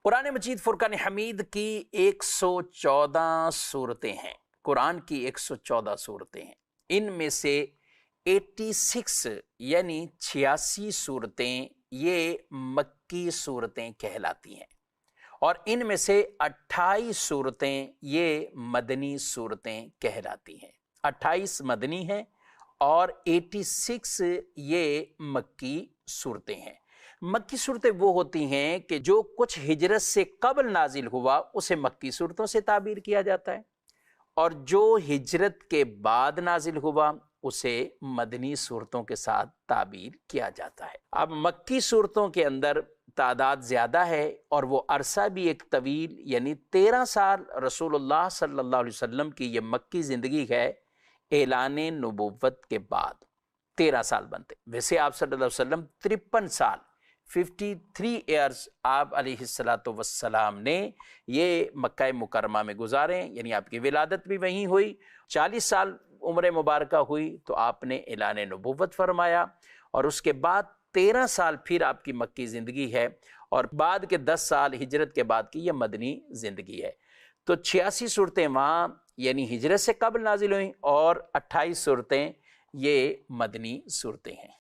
قرآن مجید فرقان حمید کی 114 صورتیں ہیں، قرآن کی 114 صورتیں ہیں۔ ان میں سے 86 یعنی 86 صورتیں یہ مکی صورتیں کہلاتی ہیں، اور ان میں سے 28 صورتیں یہ مدنی صورتیں کہلاتی ہیں۔ 28 مدنی ہیں اور 86 یہ مکی صورتیں ہیں۔ مکی صورتیں وہ ہوتی ہیں کہ جو کچھ ہجرت سے قبل نازل ہوا اسے مکی صورتوں سے تعبیر کیا جاتا ہے، اور جو ہجرت کے بعد نازل ہوا اسے مدنی صورتوں کے ساتھ تعبیر کیا جاتا ہے۔ اب مکی صورتوں کے اندر تعداد زیادہ ہے، اور وہ عرصہ بھی ایک طویل، یعنی 13 سال رسول اللہ صلی اللہ علیہ وسلم کی یہ مکی زندگی ہے اعلان نبوت کے بعد 13 سال بنتے۔ ویسے آپ صلی اللہ علیہ وسلم 53 سال 53 ایئرز آپ علیہ السلام نے یہ مکہ مکرمہ میں گزارے، یعنی آپ کی ولادت بھی وہیں ہوئی۔ 40 سال عمر مبارکہ ہوئی تو آپ نے اعلان نبوت فرمایا، اور اس کے بعد 13 سال پھر آپ کی مکی زندگی ہے، اور بعد کے 10 سال ہجرت کے بعد کی یہ مدنی زندگی ہے۔ تو 86 صورتیں وہاں یعنی ہجرت سے قبل نازل ہوئیں، اور 28 صورتیں یہ مدنی صورتیں ہیں۔